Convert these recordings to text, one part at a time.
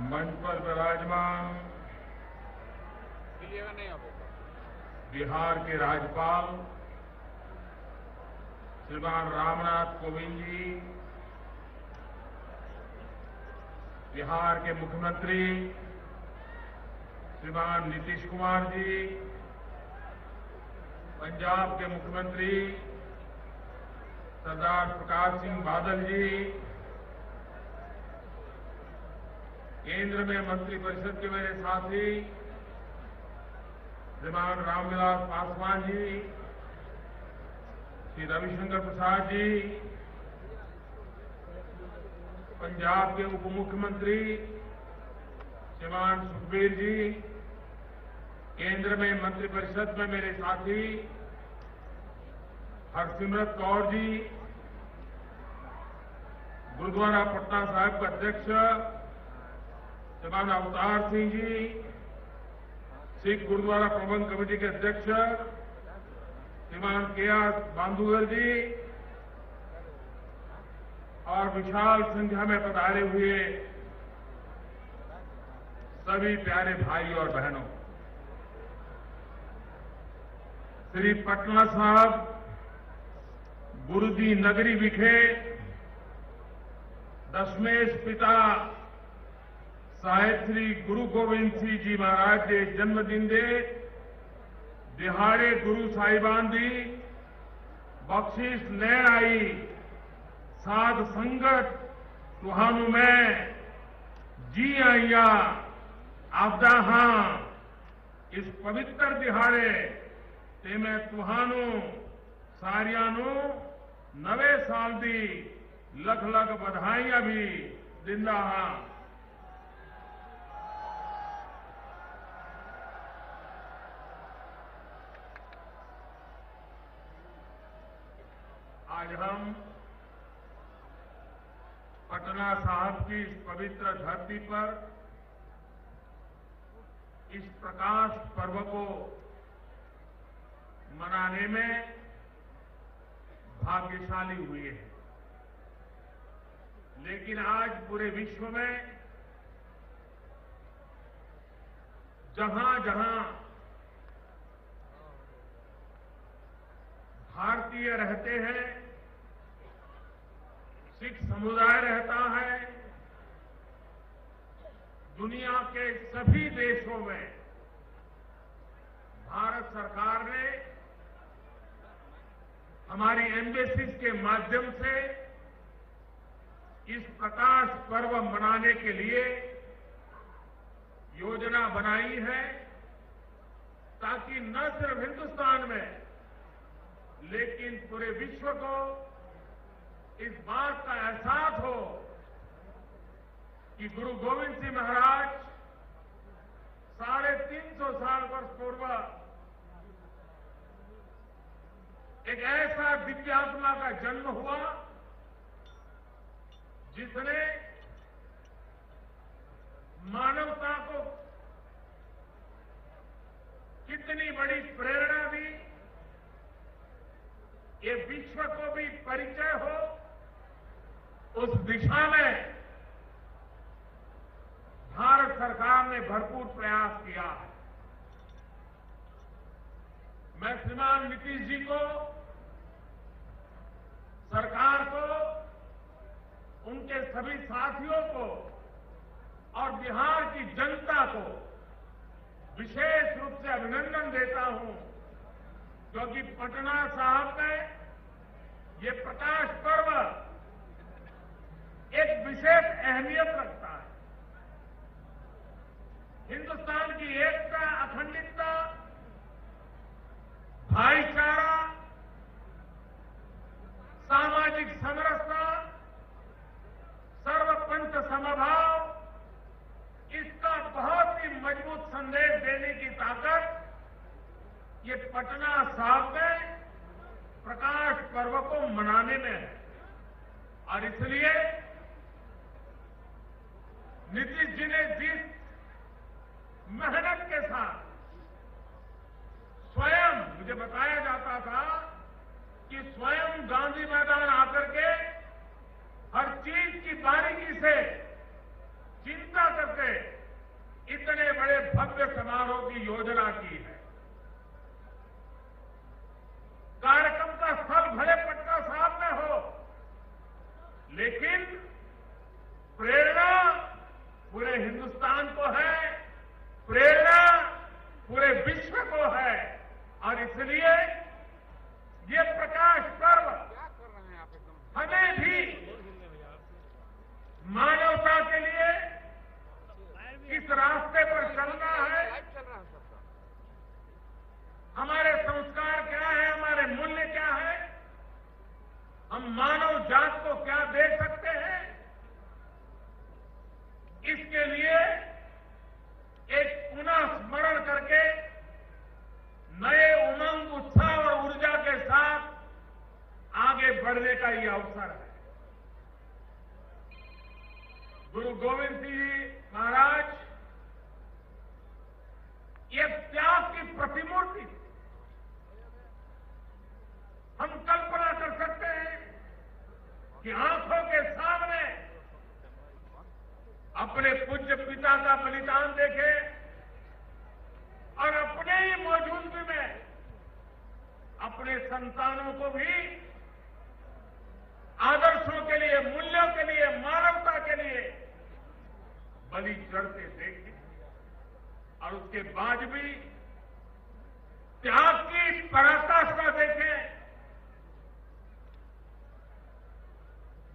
मंच पर विराजमान बिहार के राज्यपाल श्रीमान रामनाथ कोविंद जी, बिहार के मुख्यमंत्री श्रीमान नीतीश कुमार जी, पंजाब के मुख्यमंत्री सरदार प्रकाश सिंह बादल जी, केंद्र में मंत्रिपरिषद के मेरे साथी श्रीमान रामविलास पासवान जी, श्री रविशंकर प्रसाद जी, पंजाब के उप मुख्यमंत्री श्रीमान सुखबीर जी, केंद्र में मंत्रिपरिषद में मेरे साथी हरसिमरत कौर जी, गुरुद्वारा पटना साहिब के अध्यक्ष श्रीमान अवतार सिंह जी, सिख गुरुद्वारा प्रबंध कमेटी के अध्यक्ष श्रीमान के.आर. बांधुगर जी और विशाल संख्या में पधारे हुए सभी प्यारे भाई और बहनों, श्री पटना साहब गुरुजी नगरी विखे दशमेश पिता ਸਾਹਿਬ ਸ੍ਰੀ ਗੁਰੂ ਗੋਬਿੰਦ ਸਿੰਘ ਜੀ ਮਹਾਰਾਜ ਦੇ ਜਨਮ ਦਿਨ ਦੇ ਦਿਹਾੜੇ ਗੁਰੂ ਸਾਹਿਬਾਨ ਦੀ ਬਖਸ਼ਿਸ਼ ਲੈਣ ਆਈ ਸਾਧ ਸੰਗਤ ਤੁਹਾਨੂੰ ਮੈਂ ਜੀ ਆਇਆਂ ਆਖਦਾ ਹਾਂ। ਇਸ ਪਵਿੱਤਰ ਦਿਹਾੜੇ ਤੇ ਮੈਂ ਤੁਹਾਨੂੰ ਸਾਰਿਆਂ ਨੂੰ ਨਵੇਂ ਸਾਲ ਦੀ ਲੱਖ ਲੱਖ ਵਧਾਈਆਂ ਵੀ ਦਿੰਦਾ ਹਾਂ। आज हम पटना साहिब की इस पवित्र धरती पर इस प्रकाश पर्व को मनाने में भाग्यशाली हुए हैं, लेकिन आज पूरे विश्व में जहां जहां भारतीय रहते हैं, सिख समुदाय रहता है, दुनिया के सभी देशों में भारत सरकार ने हमारी एम्बेसीज के माध्यम से इस प्रकाश पर्व मनाने के लिए योजना बनाई है, ताकि न सिर्फ हिंदुस्तान में लेकिन पूरे विश्व को इस बात का एहसास हो कि गुरु गोविंद सिंह महाराज 350 साल वर्ष पूर्व एक ऐसा दिव्यात्मा का जन्म हुआ जिसने मानवता को कितनी बड़ी प्रेरणा दी, ये विश्व को भी परिचय हो, उस दिशा में भारत सरकार ने भरपूर प्रयास किया है। मैं श्रीमान नीतीश जी को, सरकार को, उनके सभी साथियों को और बिहार की जनता को विशेष रूप से अभिनंदन देता हूं, क्योंकि पटना साहिब में ये प्रकाश पर्व एक विशेष अहमियत रखता है। हिंदुस्तान की एकता, अखंडता, भाईचारा, सामाजिक समरसता, सर्वपंथ समभाव, इसका बहुत ही मजबूत संदेश देने की ताकत ये पटना साहिब में प्रकाश पर्व को मनाने में है। और इसलिए नीतीश जी ने जिस मेहनत के साथ स्वयं, मुझे बताया जाता था कि स्वयं गांधी मैदान आकर के हर चीज की बारीकी से चिंता करके मानव जात को क्या दे सकते हैं, इसके लिए एक पुनः स्मरण करके नए उमंग, उत्साह और ऊर्जा के साथ आगे बढ़ने का ये अवसर है। गुरु गोविंद सिंह जी महाराज ये त्याग की प्रतिमूर्ति थी। हम कल्पना कर सकते हैं कि आंखों के सामने अपने पूज्य पिता का बलिदान देखें और अपने ही मौजूदगी में अपने संतानों को भी आदर्शों के लिए, मूल्यों के लिए, मानवता के लिए बलि चढ़ते देखें और उसके बाद भी त्याग की पराकाष्ठा देखें।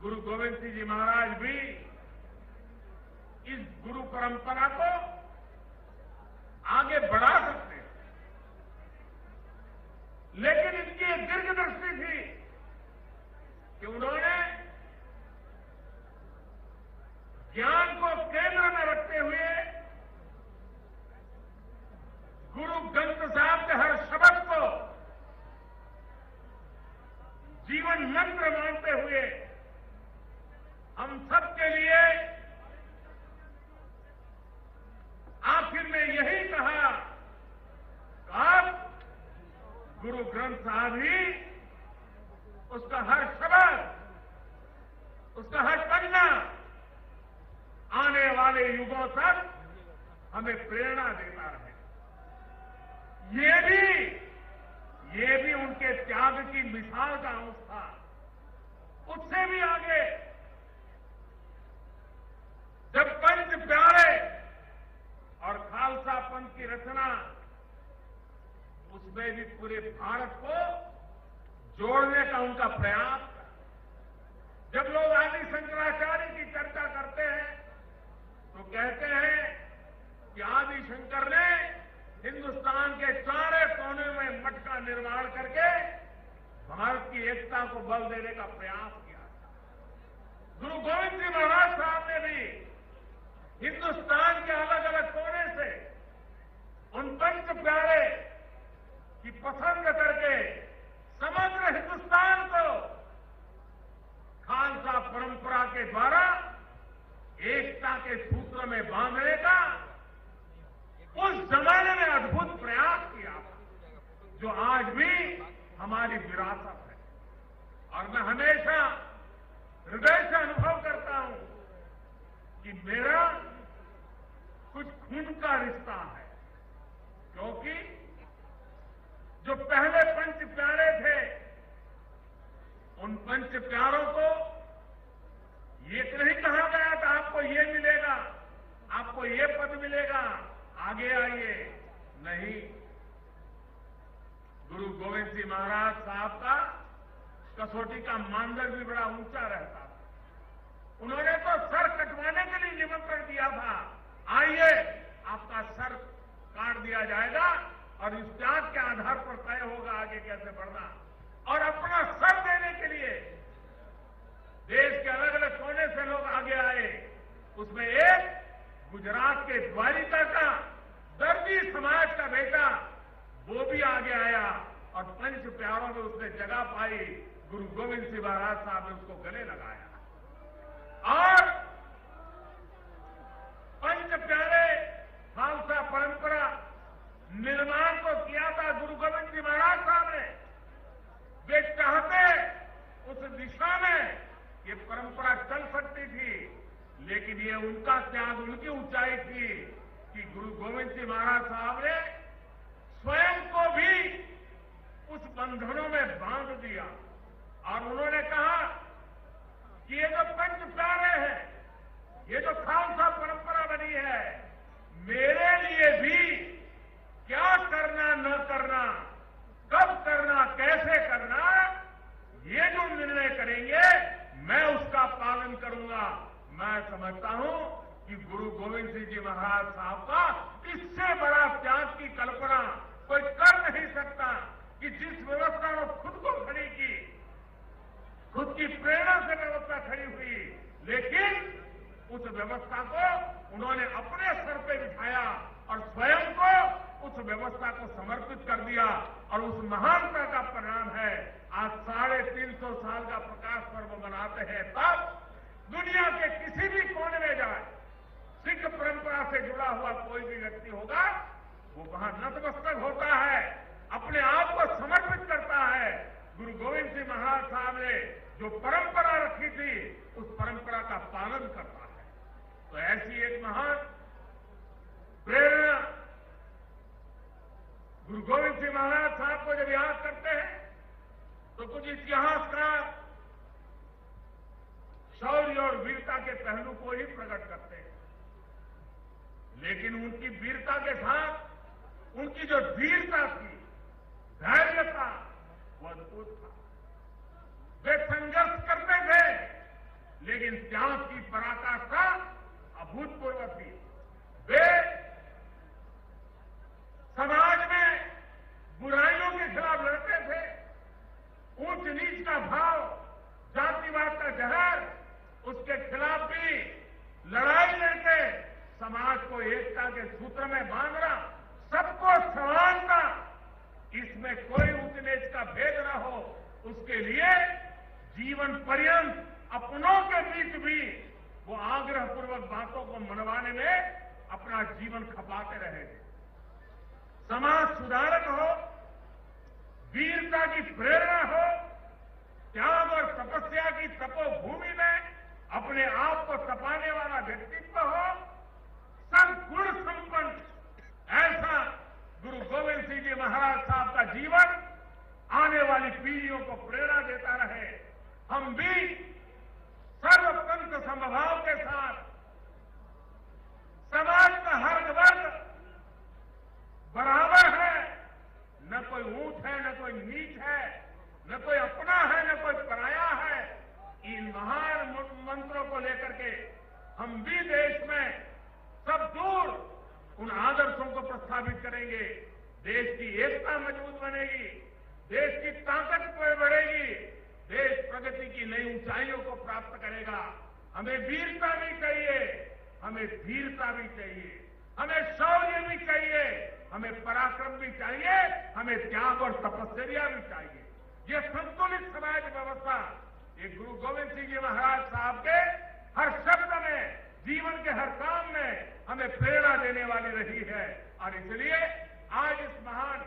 गुरु गोविंद सिंह जी महाराज भी इस गुरु परंपरा को आगे बढ़ा सकते हैं, लेकिन इनकी एक दीर्घदृष्टि थी कि उन्होंने ज्ञान को केंद्र में रखते हुए गुरु ग्रंथ साहब के हर शब्द को जीवन मंत्र मानते हुए हम सबके लिए आखिर में यही कहा, अब गुरु ग्रंथ साहब ही उसका हर शब्द, उसका हर पन्ना आने वाले युगों तक हमें प्रेरणा देता रहे। ये भी उनके त्याग की मिसाल का अंश था। उससे भी आगे जब पंच प्यारे और खालसा पंथ की रचना, उसमें भी पूरे भारत को जोड़ने का उनका प्रयास था। जब लोग आदि शंकराचार्य की चर्चा करते हैं तो कहते हैं कि आदि शंकर ने हिंदुस्तान के चारे कोने में मठ का निर्माण करके भारत की एकता को बल देने का प्रयास किया। गुरु गोविंद सिंह महाराज साहब ने भी हिंदुस्तान के अलग अलग कोने से उन पंच प्यारे की पसंद करके समग्र हिंदुस्तान को खालसा परंपरा के द्वारा एकता के सूत्र में बांधने का उस जमाने में अद्भुत प्रयास किया, जो आज भी हमारी विरासत है। और मैं हमेशा हृदय से अनुभव करता हूं कि मेरा कुछ खून का रिश्ता है, क्योंकि जो पहले पंच प्यारे थे, उन पंच प्यारों को ये नहीं कहा गया था आपको ये मिलेगा, आपको ये पद मिलेगा, आगे आइए। नहीं, गुरु गोविंद सिंह महाराज साहब का कसौटी का मानदंड भी बड़ा ऊंचा रहता था। उन्होंने तो सर कटवाने के लिए निमंत्रण दिया था, आइए आपका सर काट दिया जाएगा और इस त्याग के आधार पर तय होगा आगे कैसे बढ़ना। और अपना सर देने के लिए देश के अलग अलग कोने से लोग आगे आए। उसमें एक गुजरात के द्वारिका का दर्जी समाज का बेटा, वो भी आगे आया और पंच प्यारों में उसने जगह पाई। गुरु गोविंद सिंह महाराज साहब ने उसको गले लगाया और पंच प्यारे खालसा परंपरा निर्माण को किया था गुरु गोविंद सिंह महाराज साहब ने। वे चाहते उस दिशा में ये परंपरा चल सकती थी, लेकिन ये उनका त्याग, उनकी ऊंचाई थी कि गुरु गोविंद सिंह महाराज साहब ने स्वयं को भी उस बंधनों में बांध दिया और उन्होंने कहा कि ये जो पंच प्यारे हैं, ये जो खालसा परंपरा बनी है, मेरे लिए भी क्या करना न करना, कब करना, कैसे करना, ये जो निर्णय करेंगे मैं उसका पालन करूंगा। मैं समझता हूं कि गुरु गोविंद सिंह जी महाराज साहब का इससे बड़ा त्याग की कल्पना कोई कर नहीं सकता कि जिस व्यवस्था ने खुद को खड़ी की, खुद की प्रेरणा से व्यवस्था खड़ी हुई, लेकिन उस व्यवस्था को उन्होंने अपने सर पे बिठाया और स्वयं को उस व्यवस्था को समर्पित कर दिया। और उस महानता का परिणाम है आज 350 साल का प्रकाश पर्व मनाते हैं। तब दुनिया के किसी भी कोने में जाए, सिख परंपरा से जुड़ा हुआ कोई भी व्यक्ति होगा, वो वहां नतमस्तक होता है, अपने आप को समर्पित करता है। गुरु गोविंद सिंह महाराज साहब ने जो परंपरा रखी थी, उस परंपरा का पालन करता है। तो ऐसी एक महान प्रेरणा गुरु गोविंद सिंह महाराज साहब को जब याद करते हैं तो कुछ इतिहासकार शौर्य और वीरता के पहलू को ही प्रकट करते हैं, लेकिन उनकी वीरता के साथ उनकी जो धीरता थी, धैर्य था, वो अद्भुत था। वे संघर्ष करते थे, लेकिन त्याग की पराकाष्ठा अभूतपूर्व थी। वे समाज में बुराइयों के खिलाफ लड़ते थे, ऊंच नीच का भाव, जातिवाद का जहर, उसके खिलाफ भी लड़ाई लड़के समाज को एकता के सूत्र में बांधना, सबको समानता, इसमें कोई ऊंच नीच का भेद न हो, उसके लिए जीवन पर्यंत अपनों के बीच भी वो आग्रहपूर्वक बातों को मनवाने में अपना जीवन खपाते रहे। समाज सुधारक हो, वीरता की प्रेरणा हो, त्याग और तपस्या की तपोभूमि में अपने आप को तपाने वाला व्यक्तित्व हो, सब गुण संपन्न ऐसा गुरु गोविंद सिंह जी महाराज साहब का जीवन आने वाली पीढ़ियों को प्रेरणा देता रहे। हम भी सर्वतंत्र समभाव के साथ समाज का हर वर्ग बराबर है, न कोई ऊंच है, न कोई नीच है, न कोई अपना है, न कोई पराया है। इन महान मंत्रों को लेकर के हम भी देश में सब दूर उन आदर्शों को प्रस्थापित करेंगे। देश की एकता मजबूत बनेगी, देश की ताकत बढ़ेगी, देश प्रगति की नई ऊंचाइयों को प्राप्त करेगा। हमें वीरता भी चाहिए, हमें धीरता भी चाहिए, हमें शौर्य भी चाहिए, हमें पराक्रम भी चाहिए, हमें त्याग और तपस्या भी चाहिए। ये संतुलित समाज व्यवस्था ये गुरु गोविंद सिंह जी महाराज साहब के हर शब्द में, जीवन के हर काम में हमें प्रेरणा देने वाली रही है। और इसलिए आज इस महान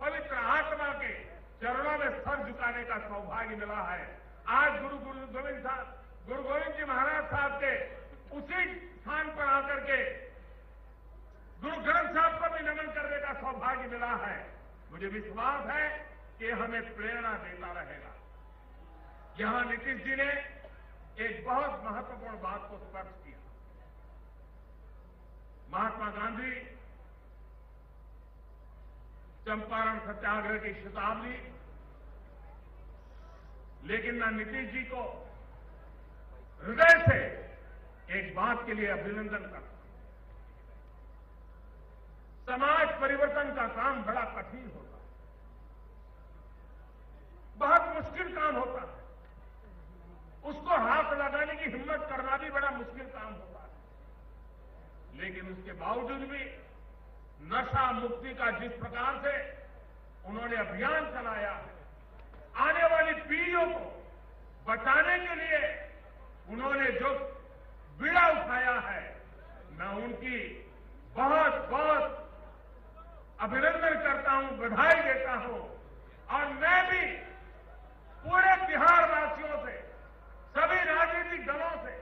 पवित्र आत्मा के चरणों में सर झुकाने का सौभाग्य मिला है। आज गुरु गोविंद जी महाराज साहब के उसी स्थान पर आकर के गुरु ग्रंथ साहब को भी नमन करने का सौभाग्य मिला है। मुझे विश्वास है कि हमें प्रेरणा देता रहेगा। यहां नीतीश जी ने एक बहुत महत्वपूर्ण बात को स्पर्श किया। महात्मा गांधी चंपारण सत्याग्रह की शताब्दी, लेकिन मैं नीतीश जी को हृदय से एक बात के लिए अभिनंदन करता हूं। समाज परिवर्तन का काम बड़ा कठिन होता है, बहुत मुश्किल काम होता है, उसको हाथ लगाने की हिम्मत करना भी बड़ा मुश्किल काम होता है। लेकिन उसके बावजूद भी नशा मुक्ति का जिस प्रकार से उन्होंने अभियान चलाया है, आने वाली पीढ़ियों को बचाने के लिए उन्होंने जो बीड़ा उठाया है, मैं उनकी बहुत बहुत अभिनंदन करता हूं, बधाई देता हूं। और मैं भी पूरे बिहार वासियों से, सभी राजनीतिक दलों से,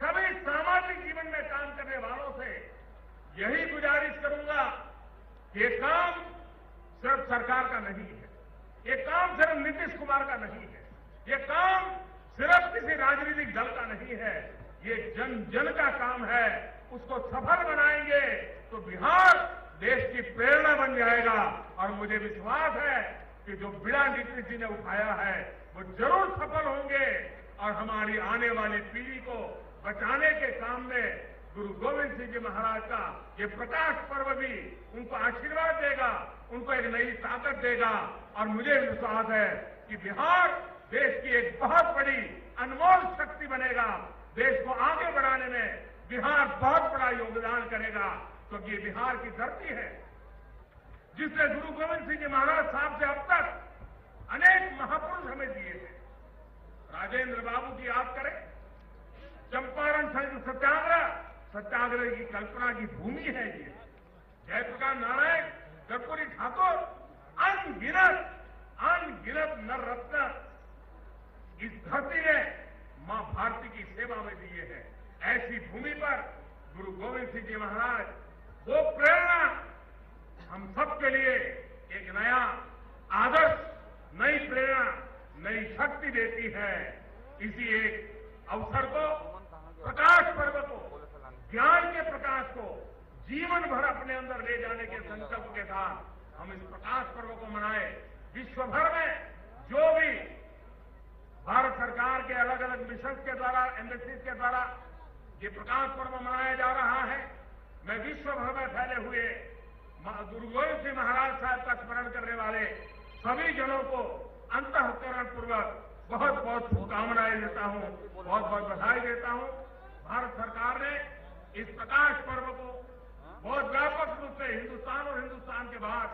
सभी सामाजिक जीवन में काम करने वालों से यही गुजारिश करूंगा कि ये काम सिर्फ सरकार का नहीं है, ये काम सिर्फ नीतीश कुमार का नहीं है, ये काम सिर्फ किसी राजनीतिक दल का नहीं है, ये जन जन का काम है। उसको सफल बनाएंगे तो बिहार देश की प्रेरणा बन जाएगा। और मुझे विश्वास है कि जो बीड़ा नीतीश जी ने उठाया है वो जरूर सफल होंगे और हमारी आने वाली पीढ़ी को बचाने के काम में गुरु गोविंद सिंह जी महाराज का ये प्रकाश पर्व भी उनको आशीर्वाद देगा, उनको एक नई ताकत देगा। और मुझे विश्वास है कि बिहार देश की एक बहुत बड़ी अनमोल शक्ति बनेगा। देश को आगे बढ़ाने में बिहार बहुत बड़ा योगदान करेगा, क्योंकि ये बिहार की धरती है जिसने गुरु गोविंद सिंह जी महाराज साहब से अब तक अनेक महापुरुष हमें दिए हैं। राजेंद्र बाबू की याद करें, चंपारण सत्याग्रह की कल्पना की भूमि है ये। जयप्रकाश नारायण, कर्पूरी ठाकुर, अनगिनत नर रत्न इस धरती ने मां भारती की सेवा में दिए हैं। ऐसी भूमि पर गुरु गोविंद सिंह जी महाराज वो प्रेरणा हम सबके लिए एक नया आदर्श, नई प्रेरणा, नई शक्ति देती है। इसी एक अवसर को, प्रकाश पर्व को, ज्ञान के प्रकाश को जीवन भर अपने अंदर ले जाने के संकल्प के साथ हम इस प्रकाश पर्व को मनाए। विश्व भर में जो भी भारत सरकार के अलग अलग मिशन के द्वारा, एम्बेसीज के द्वारा ये प्रकाश पर्व मनाया जा रहा है, मैं विश्व भर में फैले हुए गुरु गोविंद सिंह महाराज साहब का स्मरण करने वाले सभी जनों को अंतःकरण पूर्वक बहुत बहुत शुभकामनाएं देता हूं, बहुत बहुत बधाई देता हूं। भारत सरकार ने इस प्रकाश पर्व को बहुत व्यापक रूप से हिंदुस्तान और हिंदुस्तान के बाहर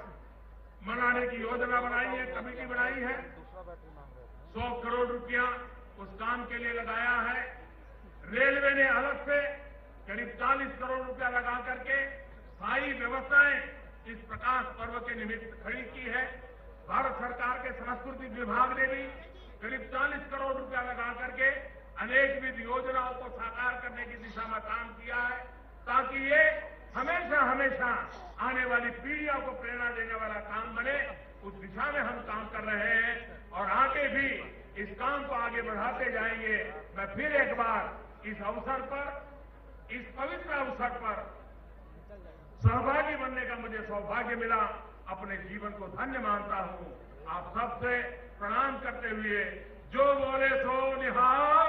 मनाने की योजना बनाई है, कमेटी बनाई है। 100 करोड़ रुपया उस काम के लिए लगाया है। रेलवे ने अलग से करीब 40 करोड़ रुपया लगा करके सारी व्यवस्थाएं इस प्रकाश पर्व के निमित्त खड़ी की है। भारत सरकार के सांस्कृतिक विभाग ने भी करीब 40 करोड़ रुपया लगा करके अनेकविध योजनाओं को साकार करने की दिशा में काम किया है, ताकि ये हमेशा हमेशा आने वाली पीढ़ियों को प्रेरणा देने वाला काम बने। उस दिशा में हम काम कर रहे हैं और आगे भी इस काम को आगे बढ़ाते जाएंगे। मैं फिर एक बार इस अवसर पर, इस पवित्र अवसर पर सहभागी बनने का मुझे सौभाग्य मिला, अपने जीवन को धन्य मानता हूं। आप सबसे प्रणाम करते हुए जो बोले सो निहाल।